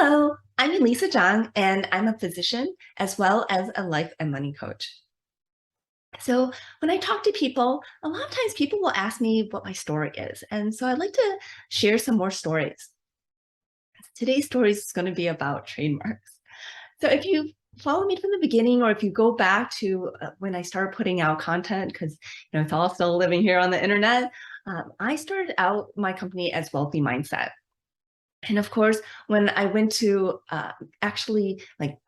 Hello, I'm Elisa Zhang, and I'm a physician as well as a life and money coach. So when I talk to people, a lot of times people will ask me what my story is. And so I'd like to share some more stories. Today's story is going to be about trademarks. So if you follow me from the beginning, or if you go back to when I started putting out content, because it's all still living here on the internet, I started out my company as Wealthy Mindset. And of course, when I went to actually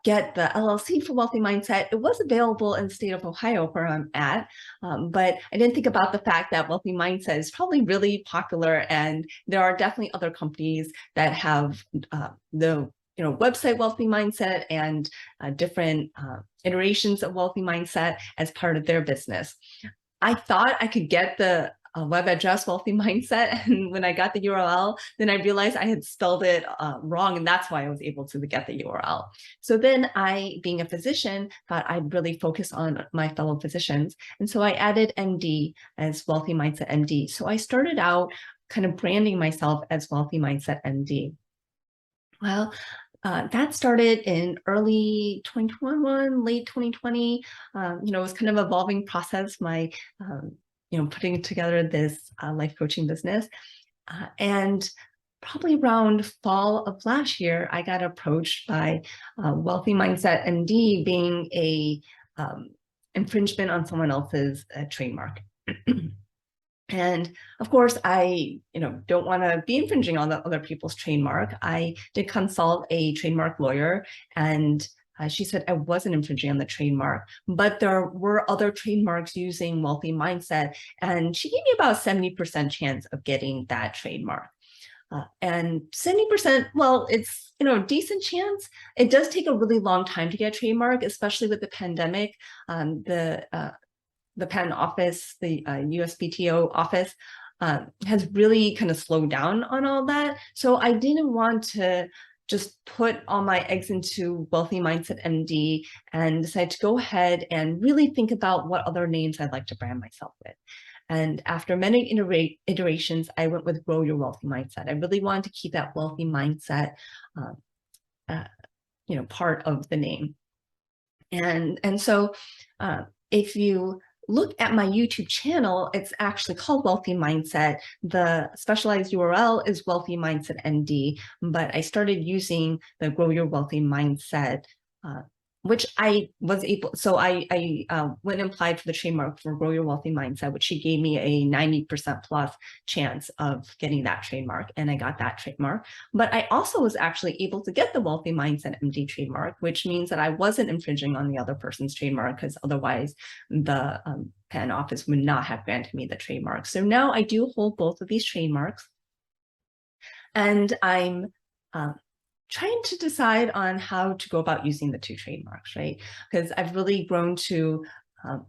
get the LLC for Wealthy Mindset, it was available in the state of Ohio where I'm at. But I didn't think about the fact that Wealthy Mindset is probably really popular, and there are definitely other companies that have the website Wealthy Mindset and different iterations of Wealthy Mindset as part of their business. I thought I could get the web address Wealthy Mindset, and when I got the URL, then I realized I had spelled it wrong, and that's why I was able to get the URL. So then I, being a physician, thought I'd really focus on my fellow physicians, and so I added MD as Wealthy Mindset MD. So I started out kind of branding myself as Wealthy Mindset MD. Well, that started in early 2021, late 2020. It was kind of evolving process, my putting together this life coaching business. And probably around fall of last year, I got approached by Wealthy Mindset MD being a infringement on someone else's trademark. And of course, I don't want to be infringing on the other people's trademark. I did consult a trademark lawyer, and she said I wasn't infringing on the trademark, but there were other trademarks using Wealthy Mindset, and she gave me about a 70% chance of getting that trademark. And 70%, well, it's a decent chance. It does take a really long time to get a trademark, especially with the pandemic. The patent office, the USPTO office, has really kind of slowed down on all that. So I didn't want to just put all my eggs into Wealthy Mindset MD, and decided to go ahead and really think about what other names I'd like to brand myself with. And after many iterations, I went with Grow Your Wealthy Mindset. I really wanted to keep that Wealthy Mindset, part of the name. And so if you look at my YouTube channel, it's actually called Wealthy Mindset. The specialized URL is Wealthy Mindset MD, but I started using the Grow Your Wealthy Mindset, which I was able, so I went and applied for the trademark for Grow Your Wealthy Mindset, which she gave me a 90% plus chance of getting that trademark, and I got that trademark. But I also was actually able to get the Wealthy Mindset MD trademark, which means that I wasn't infringing on the other person's trademark, because otherwise the patent office would not have granted me the trademark. So now I do hold both of these trademarks, and I'm trying to decide on how to go about using the two trademarks, right? Because I've really grown to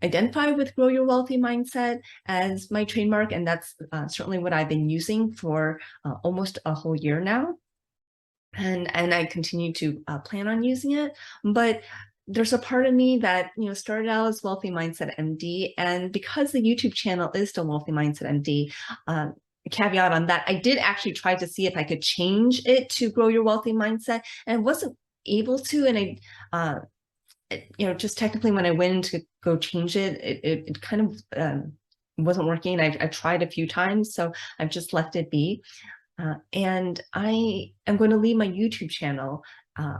identify with Grow Your Wealthy Mindset as my trademark, and that's certainly what I've been using for almost a whole year now. And I continue to plan on using it, but there's a part of me that started out as Wealthy Mindset MD, and because the YouTube channel is still Wealthy Mindset MD, caveat on that, I did actually try to see if I could change it to Grow Your Wealthy Mindset, and I wasn't able to. And I just technically, when I went to go change it, it kind of wasn't working. I tried a few times, so I've just left it be. And I am going to leave my YouTube channel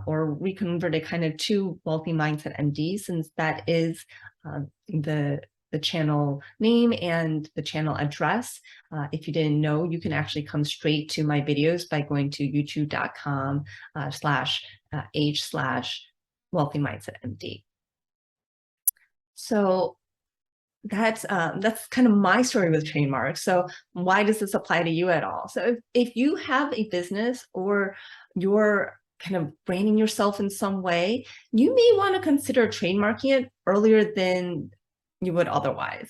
or reconvert it kind of to Wealthy Mindset MD, since that is the channel name and the channel address. If you didn't know, you can actually come straight to my videos by going to youtube.com/h/Wealthy Mindset MD. So that's kind of my story with trademarks. So why does this apply to you at all? So if you have a business, or you're kind of branding yourself in some way, you may want to consider trademarking it earlier than you would otherwise.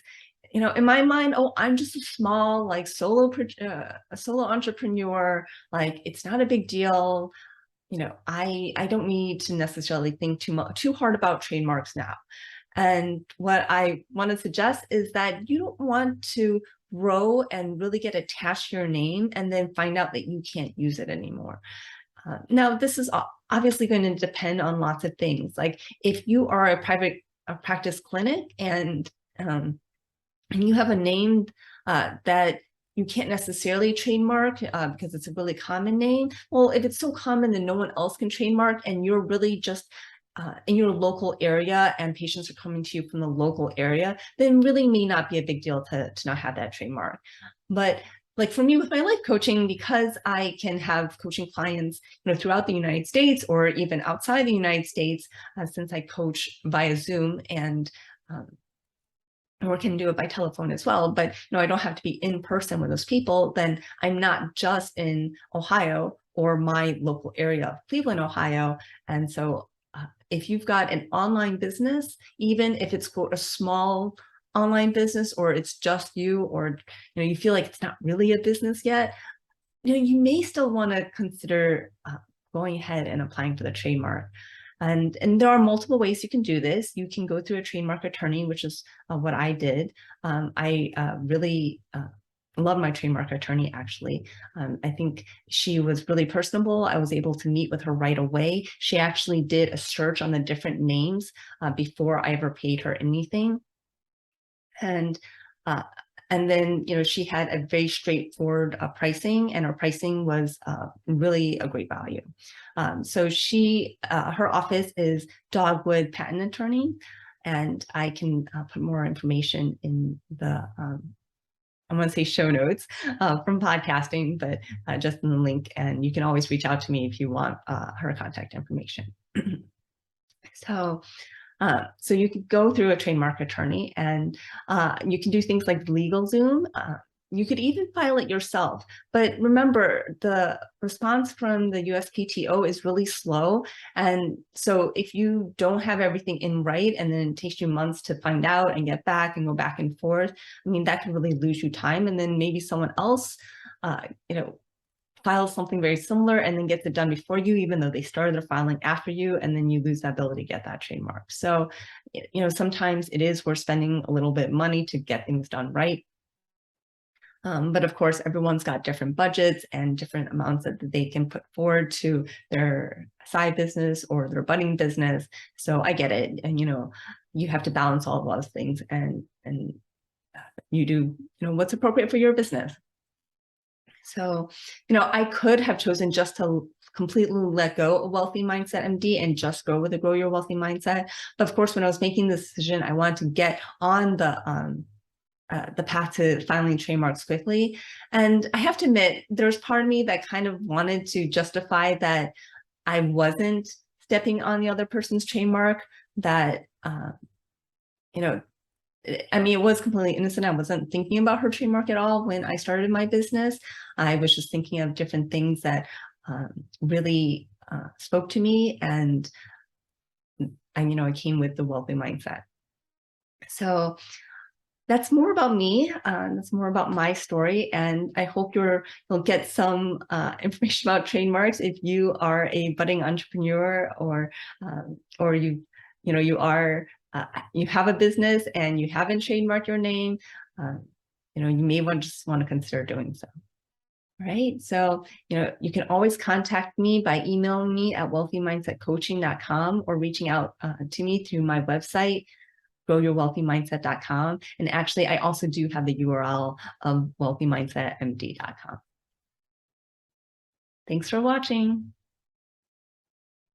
In my mind, oh, I'm just a small solo entrepreneur. It's not a big deal. I don't need to necessarily think too hard about trademarks now. And what I want to suggest is that you don't want to grow and really get attached to your name and then find out that you can't use it anymore. Now, this is obviously going to depend on lots of things. Like if you are a private practice clinic and you have a name that you can't necessarily trademark because it's a really common name. Well, if it's so common that no one else can trademark and you're really just in your local area and patients are coming to you from the local area, then really may not be a big deal to not have that trademark. But like for me with my life coaching, because I can have coaching clients, throughout the United States or even outside the United States, since I coach via Zoom or can do it by telephone as well, but I don't have to be in person with those people, then I'm not just in Ohio or my local area of Cleveland, Ohio. And so if you've got an online business, even if it's quote a small online business, or it's just you, or you feel like it's not really a business yet, you may still want to consider going ahead and applying for the trademark. And there are multiple ways you can do this. You can go through a trademark attorney, which is what I did. I really love my trademark attorney, actually. I think she was really personable. I was able to meet with her right away. She actually did a search on the different names before I ever paid her anything. And then, she had a very straightforward pricing, and her pricing was really a great value. So her office is Dogwood Patent Attorney, and I can put more information in the, I want to say show notes from podcasting, but just in the link, and you can always reach out to me if you want her contact information. So you could go through a trademark attorney, and you can do things like LegalZoom. You could even file it yourself. But remember, the response from the USPTO is really slow. And so if you don't have everything in right, and then it takes you months to find out and get back and go back and forth, I mean, that can really lose you time. And then maybe someone else, files something very similar and then gets it done before you, even though they started their filing after you, and then you lose that ability to get that trademark. So, sometimes it is worth spending a little bit of money to get things done right. But of course, everyone's got different budgets and different amounts that they can put forward to their side business or their budding business. So I get it. And, you have to balance all of those things, and you do, what's appropriate for your business. So, I could have chosen just to completely let go of Wealthy Mindset MD and just go with the Grow Your Wealthy Mindset. But of course, when I was making this decision, I wanted to get on the path to filing trademarks quickly. And I have to admit, there's part of me that kind of wanted to justify that I wasn't stepping on the other person's trademark, that, I mean, it was completely innocent. I wasn't thinking about her trademark at all when I started my business. I was just thinking of different things that really spoke to me, and I came with the wealthy mindset. So that's more about me. That's more about my story, and I hope you'll get some information about trademarks if you are a budding entrepreneur, or you are. You have a business and you haven't trademarked your name, you may just want to consider doing so. Right. So, you can always contact me by emailing me at wealthymindsetcoaching.com or reaching out to me through my website, growyourwealthymindset.com. And actually, I also do have the URL of wealthymindsetmd.com. Thanks for watching.